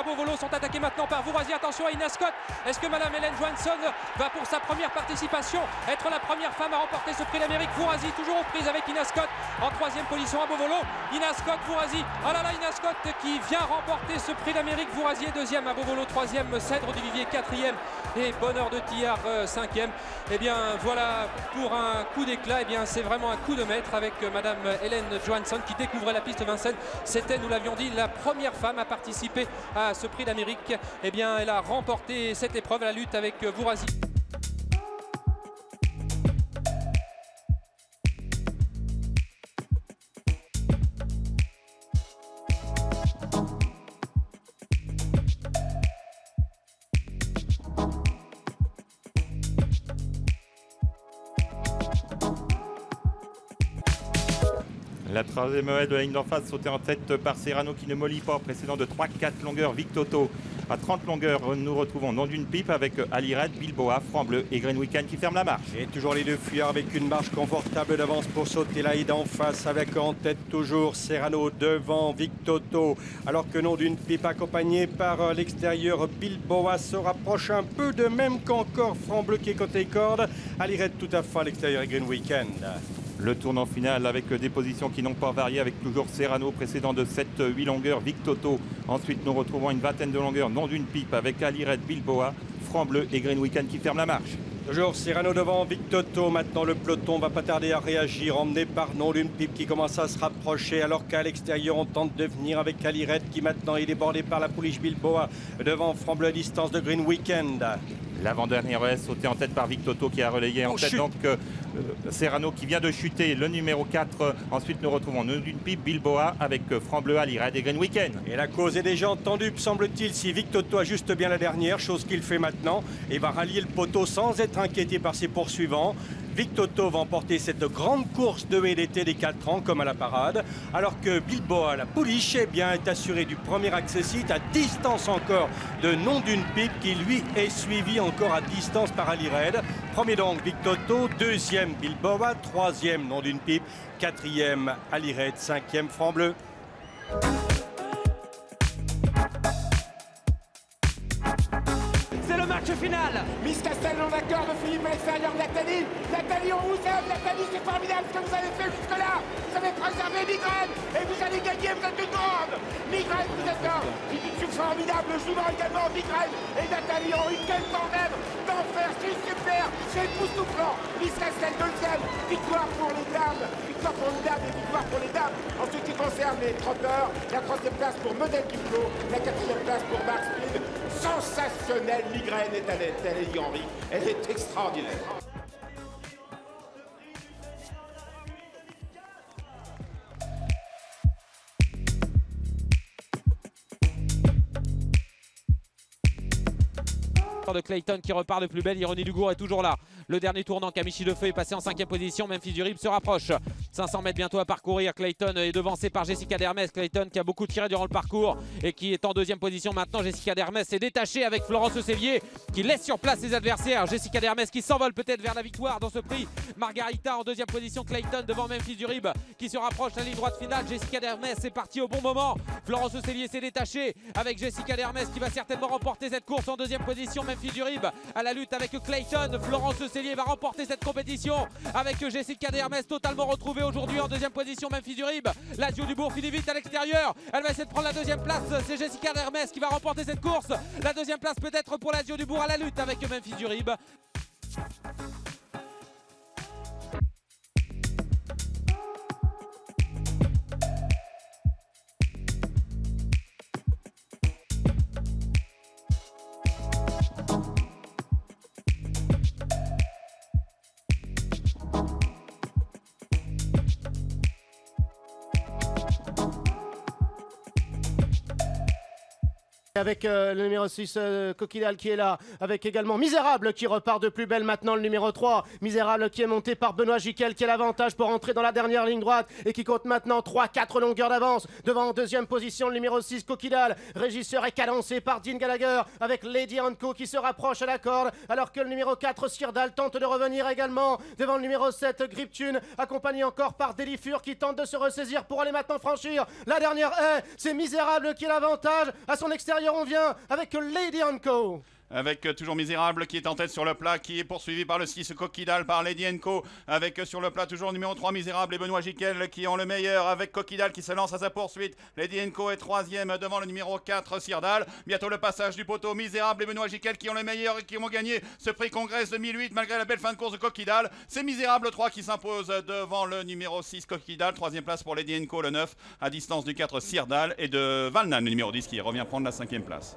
à Beauvolo sont attaqués maintenant par Vourazy. Attention à Ina Scott. Est-ce que Madame Hélène Johansson va pour sa première participation être la première femme à remporter ce prix d'Amérique? Vourazy toujours aux prises avec Ina Scott en troisième position à Beauvolo. Ina Scott, Vourazy. Oh là là, Ina Scott qui vient remporter ce prix d'Amérique. Vourazy est deuxième à Beauvolo, troisième Cèdre d'Olivier, quatrième et Bonheur de Tillard, cinquième. Et bien voilà pour un coup d'éclat. Et bien c'est vraiment un coup de maître avec Madame Hélène Johansson qui découvrait la piste Vincennes. C'était, nous l'avions dit, la première femme à participer à ce prix d'Amérique. Et bien elle a remporté cette épreuve, la lutte avec Vourazy. La troisième OL de la ligne d'en face sautée en tête par Serrano qui ne mollit pas, précédent de 3-4 longueurs. Vic Toto à 30 longueurs, nous retrouvons Nom d'une pipe avec Ali Red, Bilboa, Franc Bleu et Green Weekend qui ferment la marche. Et toujours les deux fuyards avec une marche confortable d'avance pour sauter la ligne d'en face avec en tête toujours Serrano devant Vic Toto. Alors que Nom d'une pipe accompagné par l'extérieur Bilboa se rapproche un peu de même qu'encore Franc Bleu qui est côté corde. Ali Red tout à fait à l'extérieur et Green Weekend. Le tournant final avec des positions qui n'ont pas varié avec toujours Serrano précédent de 7-8 longueurs, Vic Toto. Ensuite nous retrouvons une vingtaine de longueurs, Nom d'une pipe avec Ali Red, Bilboa, Franc Bleu et Green Weekend qui ferment la marche. Toujours Serrano devant Vic Toto. Maintenant le peloton va pas tarder à réagir, emmené par Nom d'une pipe qui commence à se rapprocher alors qu'à l'extérieur on tente de venir avec Ali Red qui maintenant est débordé par la pouliche Bilboa devant Franc Bleu à distance de Green Weekend. L'avant-dernière ES sauté en tête par Vic Toto qui a relayé en tête chute. donc Serrano qui vient de chuter, le numéro 4. Ensuite nous retrouvons Nom d'une pipe, Bilboa avec Franc Bleu, Ali Red et Green Weekend. Et la cause est déjà entendue, semble-t-il, si Vic Toto ajuste bien la dernière, chose qu'il fait maintenant, et va rallier le poteau sans être inquiété par ses poursuivants. Vic Toto va emporter cette grande course de l'été des 4 ans comme à la parade, alors que Bilboa, la pouliche, eh bien, est assuré du premier accessite à distance encore de Nom d'une pipe qui lui est suivi encore à distance par Ali Red. Premier donc Vic Toto, deuxième Bilboa, troisième Nom d'une pipe, quatrième Ali Red, cinquième Franc Bleu. C'est le match final. Miss Castel en accord de Philippe à l'extérieur de Nathalie. Nathalie, on vous aime. Nathalie, c'est formidable ce que vous avez fait jusque-là. Vous avez préservé Migraine et vous allez gagner, vous êtes une grande. Migraine, vous êtes là. C'est formidable. Le joueur également, Migraine et Nathalie ont eu quel tandem d'enfer. C'est super. C'est époustouflant. Miss Castel, deuxième. Victoire pour les dames. Victoire pour les dames et victoire pour les dames. En ce qui concerne les trotteurs, la troisième place pour Modèle Duplo, la quatrième place pour Marc Speed. Sensationnelle Migraine est Nathalie Henry. Elle est extraordinaire. De Clayton qui repart de plus belle, Ironie Dugour est toujours là. Le dernier tournant, Kamichi Lefeu est passé en 5e position, Memphis Durib se rapproche. 500 mètres bientôt à parcourir, Clayton est devancé par Jessica Dermes. Clayton qui a beaucoup tiré durant le parcours et qui est en 2e position maintenant. Jessica Dermes s'est détachée avec Florence Cellier qui laisse sur place ses adversaires. Jessica Dermes qui s'envole peut-être vers la victoire dans ce prix. Margarita en 2e position, Clayton devant Memphis Durib qui se rapproche de la ligne droite finale. Jessica Dermes est partie au bon moment. Florence Cellier s'est détachée avec Jessica Dermes qui va certainement remporter cette course en 2e position. Memphis Durib à la lutte avec Clayton. Florence Cellier va remporter cette compétition avec Jessica Dermes totalement retrouvée aujourd'hui en 2e position. Memphis Durib, Lazio Dubourg finit vite à l'extérieur. Elle va essayer de prendre la 2e place. C'est Jessica Dermes qui va remporter cette course. La 2e place peut-être pour Lazio Dubourg à la lutte avec Memphis Durib. Avec le numéro 6, Coquidal qui est là, avec également Misérable qui repart de plus belle maintenant, le numéro 3. Misérable qui est monté par Benoît Giquel qui a l'avantage pour entrer dans la dernière ligne droite et qui compte maintenant 3-4 longueurs d'avance. Devant en 2e position le numéro 6, Coquidal. Régisseur est cadencé par Dean Gallagher avec Lady Anko qui se rapproche à la corde alors que le numéro 4, Sirdal, tente de revenir également. Devant le numéro 7, Griptune, accompagné encore par Delifur qui tente de se ressaisir pour aller maintenant franchir la dernière haie. C'est Misérable qui a l'avantage à son extérieur l'extérieur, on vient avec Lady Co. Avec toujours Misérable qui est en tête sur le plat, qui est poursuivi par le 6 Coquidal, par Lady Co. Avec sur le plat toujours numéro 3 Misérable et Benoît Giquel qui ont le meilleur, avec Coquidal qui se lance à sa poursuite. Lady Co est 3e devant le numéro 4 Sirdal. Bientôt le passage du poteau, Misérable et Benoît Giquel qui ont le meilleur et qui vont gagner ce prix Congrès 2008 malgré la belle fin de course de Coquidal. C'est Misérable 3 qui s'impose devant le numéro 6 Coquidal. 3e place pour Lady Co, le 9 à distance du 4 Sirdal et de Valnan, le numéro 10 qui revient prendre la 5e place.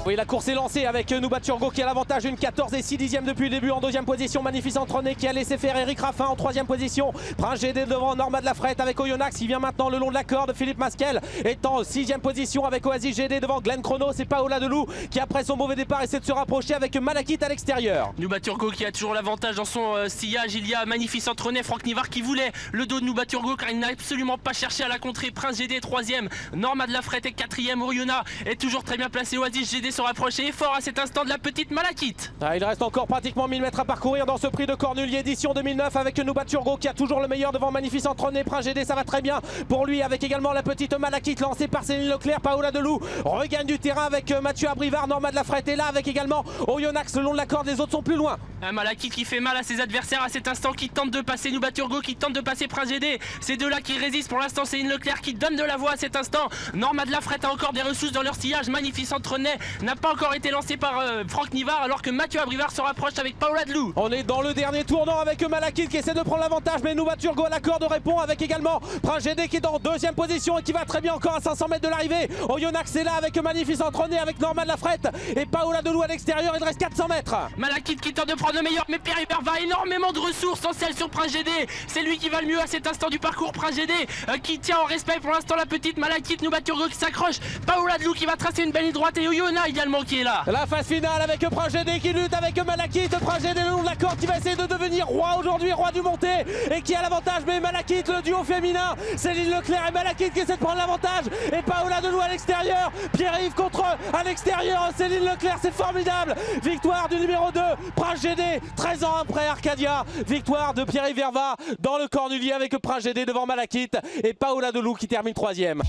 Oui, la course est lancée avec Nouba Turgot qui a l'avantage, une 14 et 6 dixièmes depuis le début. En deuxième position, Magnificent René qui a laissé faire Eric Raffin en troisième position. Prince GD devant Norma de la Frette avec Oyonnax qui vient maintenant le long de la corde. Philippe Masquel est en sixième position avec Oasis GD devant Glenn Chrono. C'est Paola Delou qui après son mauvais départ essaie de se rapprocher avec Malakit à l'extérieur. Nouba Turgot qui a toujours l'avantage dans son sillage. Il y a Magnificent René, Franck Nivard qui voulait le dos de Nouba Turgot car il n'a absolument pas cherché à la contrer. Prince GD 3e, Norma de la Frette est 4e. Oyona est toujours très bien placé. Oasis GD se rapproche et est fort à cet instant de la petite Malakit. Il reste encore pratiquement 1000 mètres à parcourir dans ce prix de Cornulier édition 2009 avec Nouba Turgot qui a toujours le meilleur devant Magnificent René. Prince GD, ça va très bien pour lui avec également la petite Malakit lancée par Céline Leclerc. Paola Delou regagne du terrain avec Mathieu Abrivard. Norma de la Frette est là avec également Oyonnax le long de la corde. Les autres sont plus loin. Un Malakit qui fait mal à ses adversaires à cet instant, qui tente de passer Nouba Turgot, qui tente de passer Prince GD. Ces deux-là qui résistent pour l'instant. Céline Leclerc qui donne de la voix à cet instant. Norma de la Frette a encore des ressources dans leur sillage. Magnificent René n'a pas encore été lancé par Franck Nivard alors que Mathieu Abrivard se rapproche avec Paola Delou. On est dans le dernier tournant avec Malakit qui essaie de prendre l'avantage, mais Nouba Turgot à la corde répond avec également Prince GD qui est en deuxième position et qui va très bien encore à 500 mètres de l'arrivée. Oyonnax est là avec Magnificent René, avec Norma de la Frette et Paola Delou à l'extérieur. Il reste 400 mètres. Malakit qui tente de prendre le meilleur, mais Pierre Hubert va énormément de ressources en selle sur Prince GD. C'est lui qui va le mieux à cet instant du parcours. Prince GD qui tient en respect pour l'instant la petite Malakit. Nouba Turgot qui s'accroche, Paola Delou qui va tracer une belle ligne droite et Oyona également qui est là. La phase finale avec Prince GD qui lutte avec Malakit. Prince GD le long de la corde qui va essayer de devenir roi aujourd'hui, roi du monté et qui a l'avantage, mais Malakit, le duo féminin, Céline Leclerc et Malakit qui essaie de prendre l'avantage et Paola Delou à l'extérieur. Pierre-Yves contre à l'extérieur, Céline Leclerc, c'est formidable. Victoire du numéro 2, Prince GD, 13 ans après Arcadia. Victoire de Pierre-Yves Verva dans le Cornulier avec Prince GD devant Malakit et Paola Delou qui termine 3e.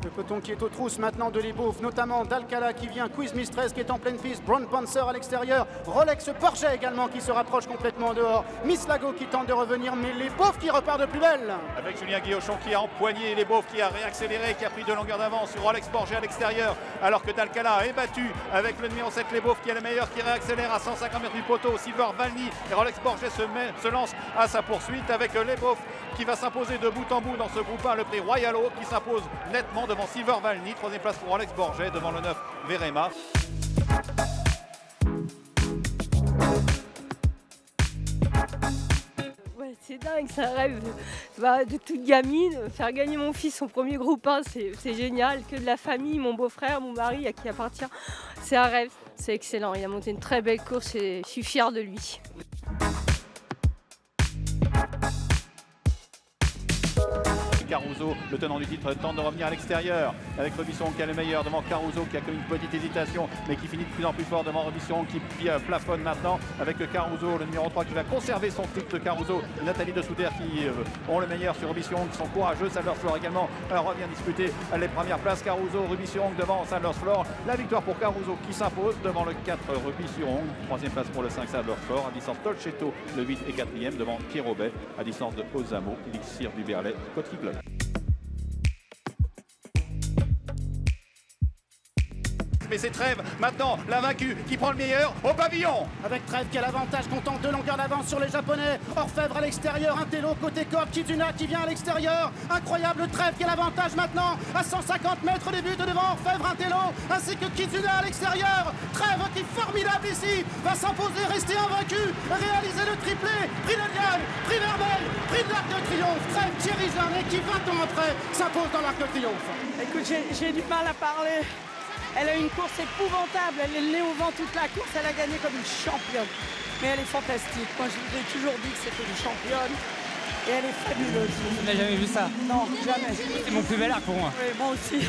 Le peloton qui est aux trousses maintenant de les beaufs, notamment d'Alcala qui vient, Quiz Mistress qui est en pleine piste, Brown Panzer à l'extérieur, Rolex Porsche également qui se rapproche complètement en dehors, Miss Lago qui tente de revenir, mais les beaufs qui repart de plus belle. Avec Julien Guillochon qui a empoigné les beaufs, qui a réaccéléré, qui a pris de longueur d'avance sur Rolex Porsche à l'extérieur, alors que D'Alcala est battu avec le numéro 7 les beaufs qui est le meilleur, qui réaccélère à 150 mètres du poteau. Silver Valny et Rolex Porsche se lance à sa poursuite avec les beaufs qui va s'imposer de bout en bout dans ce groupe 1, le prix Royalo qui s'impose nettement devant Silver Valny. 3e place pour Alex Borget devant le 9 Verema. Ouais, c'est dingue, c'est un rêve de toute gamine. Faire gagner mon fils son premier groupe 1, c'est génial. Que de la famille, mon beau-frère, mon mari à qui appartient. C'est un rêve, c'est excellent. Il a monté une très belle course et je suis fière de lui. Caruso, le tenant du titre, tente de revenir à l'extérieur avec Robisson qui a le meilleur devant Caruso qui a connu une petite hésitation mais qui finit de plus en plus fort devant Robisson qui plafonne maintenant avec Caruso, le numéro 3 qui va conserver son titre. Caruso, Nathalie de Souter qui ont le meilleur sur Robisson, qui sont courageux. Sanders Floor également revient disputer les premières places. Caruso, Robisson devant Sanders Floor. La victoire pour Caruso qui s'impose devant le 4 Robisson. 3e place pour le 5 Sanders Floor. À distance Tolchetto, le 8 et 4e devant Pierre Aubet. À distance de Ozamo, Elixir du Berlay, Côte Club. Mais c'est Trèves maintenant, la vaincue qui prend le meilleur au pavillon. Avec Trèves qui a l'avantage, comptant 2 longueurs d'avance sur les Japonais. Orfèvre à l'extérieur, un télo côté corde, Kizuna qui vient à l'extérieur. Incroyable Trèves qui a l'avantage maintenant à 150 mètres des buts devant Orfèvre, un télo, ainsi que Kizuna à l'extérieur. Trèves qui est formidable ici, va s'imposer, rester invaincu, réaliser le triplé. Prix de Diane, prix Vermeil, prix de l'Arc de Triomphe. Trèves, Thierry Jarnet qui 20 ans après s'impose dans l'Arc de Triomphe. Écoute, j'ai du mal à parler. Elle a une course épouvantable, elle est née au vent toute la course, elle a gagné comme une championne. Mais elle est fantastique, moi je vous ai toujours dit que c'était une championne. et elle est fabuleuse. On n'a jamais vu ça. Non, jamais. C'est mon plus bel arc pour moi. Oui, moi aussi.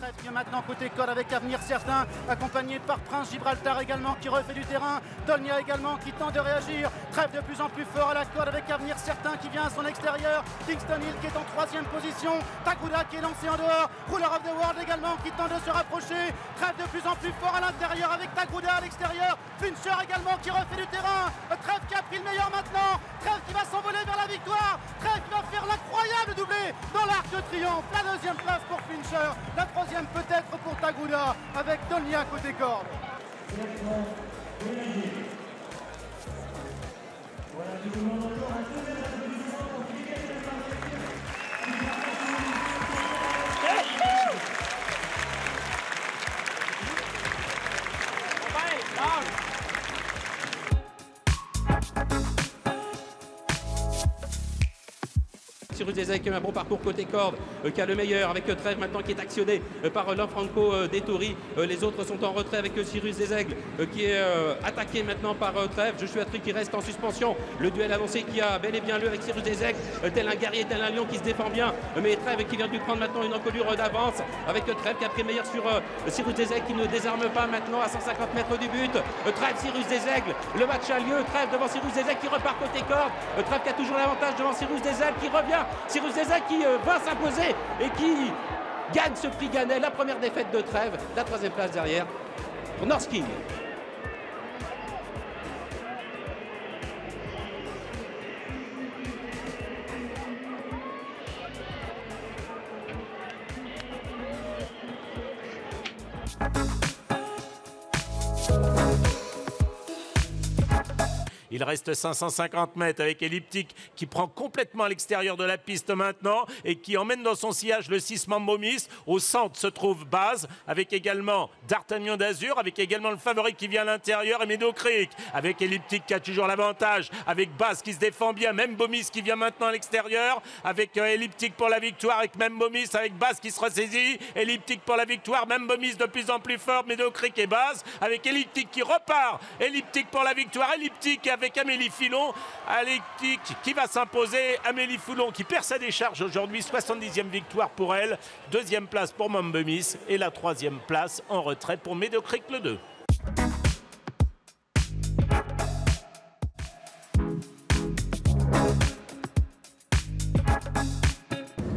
Trèves qui est maintenant côté corde avec Avenir Certain, accompagné par Prince Gibraltar également qui refait du terrain. Dolnia également qui tente de réagir. Trèves de plus en plus fort à la corde avec Avenir Certain qui vient à son extérieur. Kingston Hill qui est en 3e position. Taguda qui est lancé en dehors. Ruler of the World également qui tente de se rapprocher. Trèves de plus en plus fort à l'intérieur avec Taguda à l'extérieur. Fincher également qui refait du terrain. Trèves qui a pris le meilleur maintenant. Trèves qui va s'envoler vers la victoire. Trèves qui va faire l'incroyable doublé dans l'arc de triomphe. La 2e place pour Fincher. La 3e peut-être pour Taguda avec Dolnia côté corde. Cyrus Deseg qui a un bon parcours côté corde, qui a le meilleur avec Trèves maintenant qui est actionné par Lanfranco Dettori. Les autres sont en retrait avec Cyrus Deseg qui est attaqué maintenant par Trèves. Joshua Tree qui reste en suspension. Le duel annoncé qui a bel et bien lieu avec Cyrus Deseg, tel un guerrier, tel un lion qui se défend bien. Mais Trèves qui vient de lui prendre maintenant une encolure d'avance avec Trèves qui a pris meilleur sur Cyrus Deseg qui ne désarme pas maintenant à 150 mètres du but. Trèves, Cyrus Deseg, le match a lieu. Trèves devant Cyrus Deseg qui repart côté corde. Trèves qui a toujours l'avantage devant Cyrus Deseg qui revient. Cyrus Deseg qui va s'imposer et qui gagne ce prix Gannet, la première défaite de Trèves, la 3e place derrière pour North King. Il reste 550 mètres avec Elliptique qui prend complètement à l'extérieur de la piste maintenant et qui emmène dans son sillage le 6 Mambomis. Au centre se trouve Baz avec également D'Artagnan d'Azur, avec également le favori qui vient à l'intérieur et Meadow Creek avec Elliptique qui a toujours l'avantage, avec Baz qui se défend bien, même Bomis qui vient maintenant à l'extérieur avec Elliptique pour la victoire, avec même Bomis, avec Baz qui se ressaisit, Elliptique pour la victoire, même Bomis de plus en plus fort, Meadow Creek et Baz avec Elliptique qui repart, Elliptique pour la victoire, Elliptique avec Amélie Filon, Elliptique qui va s'imposer, Amélie Filon qui perd sa décharge aujourd'hui, 70e victoire pour elle, 2e place pour Mambemis et la 3e place en retrait pour Meadow Creek le 2.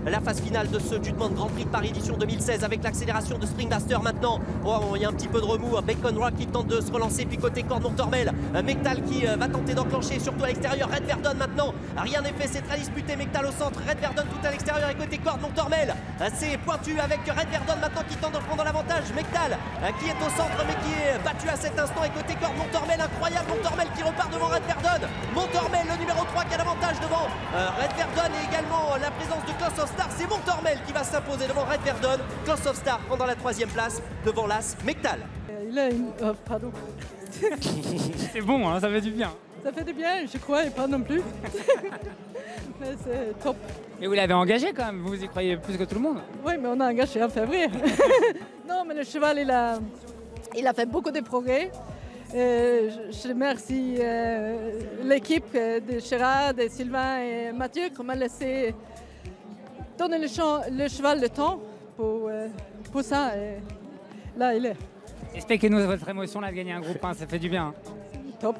La phase finale de ce Judgment Grand Prix de Paris édition 2016 avec l'accélération de Springmaster maintenant. Oh, il y a un petit peu de remous. Bacon Rock qui tente de se relancer. Puis côté corde, Tormel. Mectal qui va tenter d'enclencher, surtout à l'extérieur. Red Verdon maintenant. Rien n'est fait, c'est très disputé. Mectal au centre. Red Verdon tout à l'extérieur. Et côté corde, Tormel. C'est pointu avec Red Verdon maintenant qui tente de prendre l'avantage. Mectal qui est au centre mais qui est battu à cet instant. Et côté corde, Tormel incroyable. Tormel qui repart devant Red Verdon. Tormel, le numéro 3 qui a l'avantage devant Red Verdon et également la présence de Class of Star. C'est Tormel qui va s'imposer devant Red Verdon. Class of Star prend dans la 3e place devant l'As Mectal. Il a une... pardon. C'est bon, hein, ça fait du bien. Ça fait du bien, je crois, et pas non plus. Mais c'est top. Mais vous l'avez engagé quand même, vous y croyez plus que tout le monde. Oui, mais on a engagé en février. Non, mais le cheval, il a fait beaucoup de progrès. Je remercie l'équipe de Gérard, de Sylvain et Mathieu qui m'a laissé donner le cheval le temps pour ça. Et là, il est. Expliquez-nous votre émotion là de gagner un groupe 1, ça fait du bien. Top.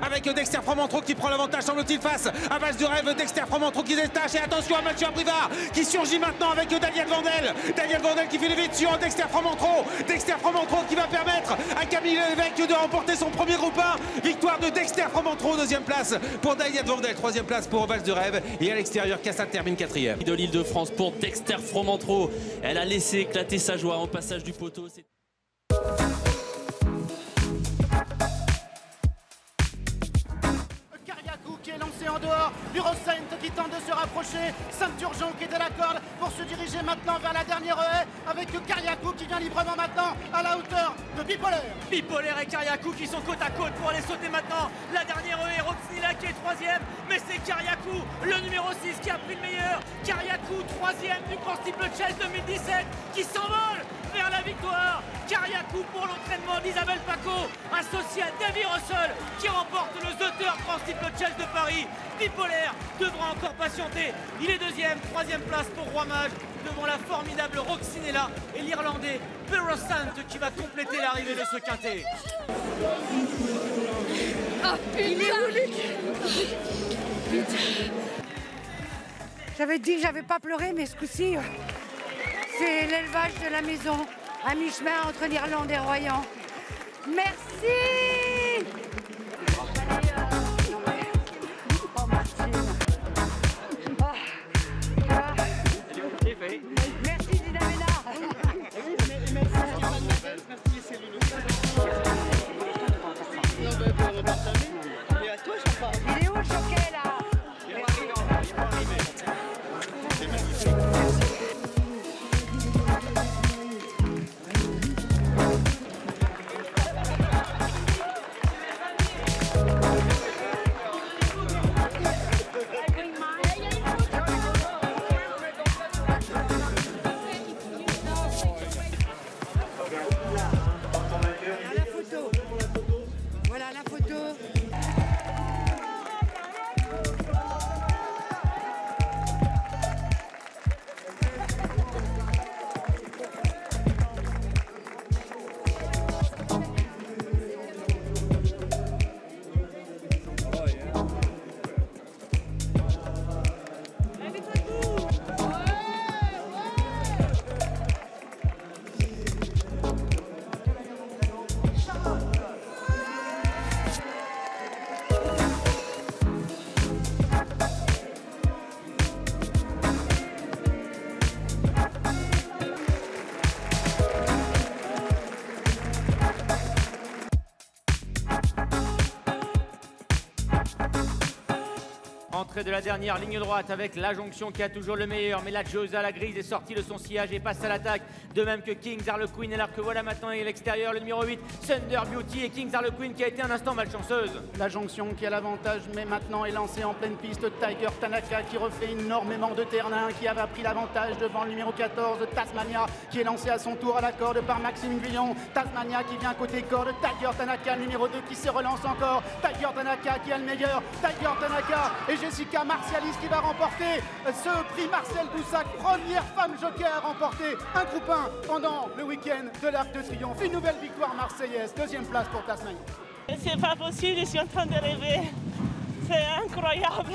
Avec Dexter Fromentro qui prend l'avantage, semble-t-il, face à Valse du Rêve. Dexter Fromentro qui se détache et attention à Mathieu Abrivard qui surgit maintenant avec Daniel Vandel. Daniel Vandel qui fait lever dessus en Dexter Fromentro. Dexter Fromentro qui va permettre à Camille Lévesque de remporter son premier groupe 1. Victoire de Dexter Fromentro, deuxième place pour Daniel Vandel, troisième place pour Valse du Rêve. Et à l'extérieur, Cassat termine quatrième. De l'Île-de-France pour Dexter Fromentro. Elle a laissé éclater sa joie en passage du poteau. Qui est lancé en dehors, Burossaint qui tente de se rapprocher, Saint-Turgeon qui est à la corde pour se diriger maintenant vers la dernière haie avec Kariakou qui vient librement maintenant à la hauteur de Bipolaire. Bipolaire et Kariakou qui sont côte à côte pour aller sauter maintenant la dernière haie. Roxnila qui est troisième, mais c'est Kariakou, le numéro 6 qui a pris le meilleur. Kariakou, troisième du Grand Steeple Chase 2017 qui s'envole vers la victoire. Kariakou pour l'entraînement d'Isabelle Paco, associé à Davy Russell qui remporte le The Third Grand Steeple Chase de Paris. Bipolaire devra encore patienter. Il est deuxième, troisième place pour Roi Mage devant la formidable Roxinella et l'Irlandais Burossaint qui va compléter l'arrivée de ce quintet. Oh putain! J'avais dit que j'avais pas pleuré, mais ce coup-ci, c'est l'élevage de la maison, à mi-chemin entre l'Irlande et Royan. Merci! Merci Dina Ménard. Il est où le choquet là? Voilà la photo. Entrée de la dernière ligne droite avec la jonction qui a toujours le meilleur, mais la Josa, la grise, est sortie de son sillage et passe à l'attaque. De même que Kings Harlequin, alors que voilà maintenant à l'extérieur le numéro 8, Thunder Beauty, et Kings Harlequin qui a été un instant malchanceuse. La jonction qui a l'avantage, mais maintenant est lancée en pleine piste. Tiger Tanaka qui refait énormément de terrain, qui avait pris l'avantage devant le numéro 14, Tasmania, qui est lancé à son tour à la corde par Maxime Guillon. Tasmania qui vient côté corde, Tiger Tanaka, numéro 2 qui se relance encore. Tiger Tanaka qui a le meilleur, Tiger Tanaka et Jessica Martialis qui va remporter ce prix Marcel Boussac, première femme jockey à remporter un groupe 1 pendant le week-end de l'Arc de Triomphe. Une nouvelle victoire marseillaise, deuxième place pour Tasmania. C'est pas possible, je suis en train de rêver. C'est incroyable.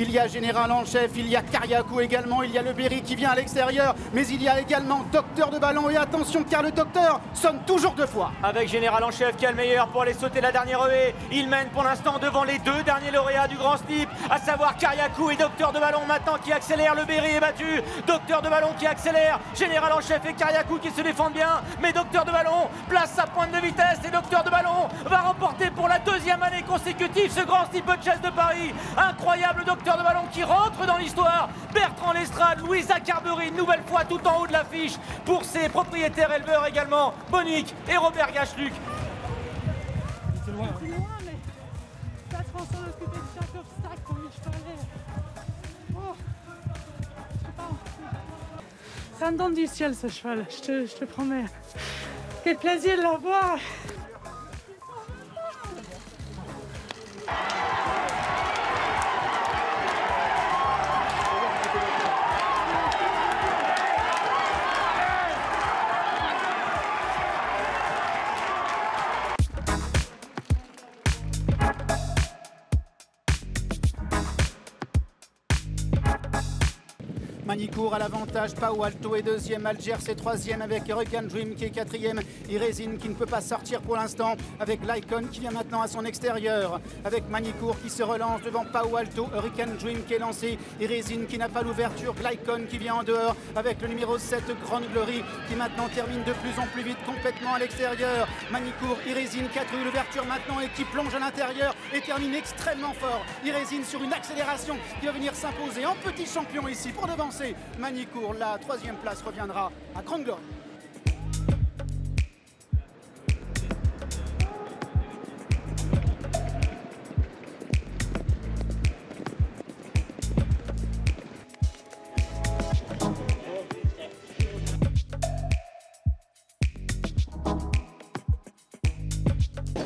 Il y a Général en chef, il y a Kariakou également, il y a le Berry qui vient à l'extérieur, mais il y a également Docteur de Ballon. Et attention car le Docteur sonne toujours deux fois. Avec Général en chef qui a le meilleur pour aller sauter la dernière haie. Il mène pour l'instant devant les deux derniers lauréats du Grand Steep, à savoir Kariakou et Docteur de Ballon maintenant qui accélère. Le Berry est battu, Docteur de Ballon qui accélère, Général en chef et Kariakou qui se défendent bien, mais Docteur de Ballon place sa pointe de vitesse et Docteur de Ballon va remporter pour la deuxième année consécutive ce Grand Steeple Chase de Paris. Incroyable Docteur de Ballon qui rentre dans l'histoire. Bertrand Lestrade, Louisa Carberry, une nouvelle fois tout en haut de l'affiche pour ses propriétaires éleveurs également, Monique et Robert Gachluc. C'est loin, mais ça se transforme en occupé de chaque obstacle pour lui chevaler. Oh, je sais pas. C'est un don du ciel ce cheval, je te promets. Quel plaisir de l'avoir. Manicourt à l'avantage, Pau Alto est deuxième, Alger c'est troisième avec Hurricane Dream qui est quatrième, Irezine qui ne peut pas sortir pour l'instant avec Lycon qui vient maintenant à son extérieur, avec Manicourt qui se relance devant Pau Alto, Hurricane Dream qui est lancé, Irezine qui n'a pas l'ouverture, Lycon qui vient en dehors avec le numéro 7 Grande Glory qui maintenant termine de plus en plus vite complètement à l'extérieur. Manicourt, Irezine qui a trouvé l'ouverture maintenant et qui plonge à l'intérieur et termine extrêmement fort. Irezine sur une accélération qui va venir s'imposer en petit champion ici pour devancer Manicourt. La troisième place reviendra à Grande Glory.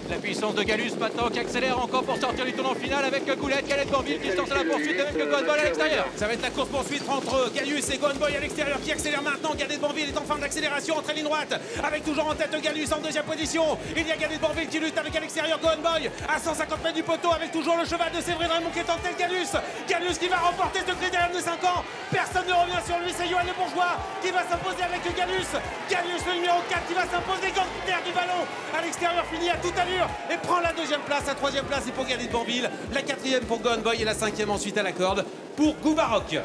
La puissance de Gallus maintenant qui accélère encore pour sortir du tournant final avec Goulette, Calais Banville qui se lance à la poursuite avec Goldboy à l'extérieur. Ça va être la course poursuite entre Gallus et Goldboy à l'extérieur qui accélère maintenant. Gallus Banville est en fin d'accélération entre ligne droite avec toujours en tête Gallus en deuxième position. Il y a Gallus Banville qui lutte avec à l'extérieur Goldboy à 150 mètres du poteau avec toujours le cheval de Séverine Raymond qui est en tête Gallus. Gallus qui va remporter ce critérium de 5 ans. Personne ne revient sur lui, c'est Johan Le Bourgeois qui va s'imposer avec Gallus. Gallus le numéro 4 qui va s'imposer. Gantner du ballon à l'extérieur finit à toute allure et prend la deuxième place. La troisième place est pour Gallus Banville, la quatrième pour Gunboy et la cinquième ensuite à la corde pour Goubaroc.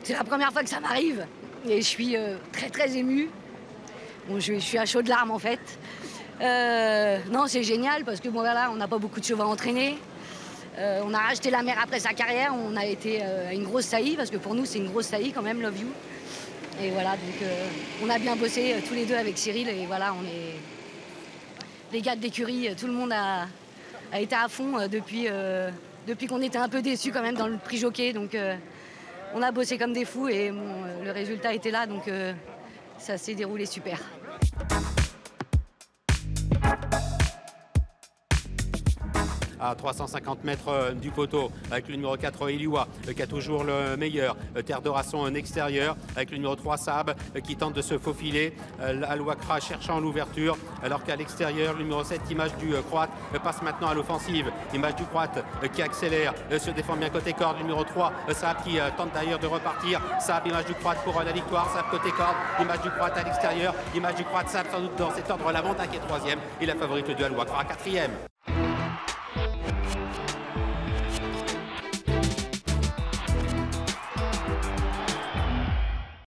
C'est la première fois que ça m'arrive et je suis très émue. Bon, je suis à chaudes larmes en fait. Non, c'est génial parce que bon, voilà, on n'a pas beaucoup de chevaux à entraîner. On a racheté la mère après sa carrière, on a été à une grosse saillie parce que pour nous c'est une grosse saillie quand même, Love You. Et voilà, donc on a bien bossé tous les deux avec Cyril et voilà, on est les gars de l'écurie, tout le monde a été à fond depuis qu'on était un peu déçus quand même dans le prix jockey. Donc on a bossé comme des fous et bon, le résultat était là, donc ça s'est déroulé super. À 350 mètres du poteau avec le numéro 4 Eliwa qui a toujours le meilleur. Terre de Rasson en extérieur avec le numéro 3 Saab qui tente de se faufiler. Al-Wakra cherchant l'ouverture alors qu'à l'extérieur le numéro 7 Image du Croate passe maintenant à l'offensive. Image du Croate qui accélère, se défend bien côté corde. Le numéro 3 Saab qui tente d'ailleurs de repartir. Saab, Image du Croate pour la victoire. Saab côté corde, Image du Croate à l'extérieur. Image du Croate, Saab sans doute dans cet ordre la Monta qui est troisième et la favorite du Al-Wakra quatrième.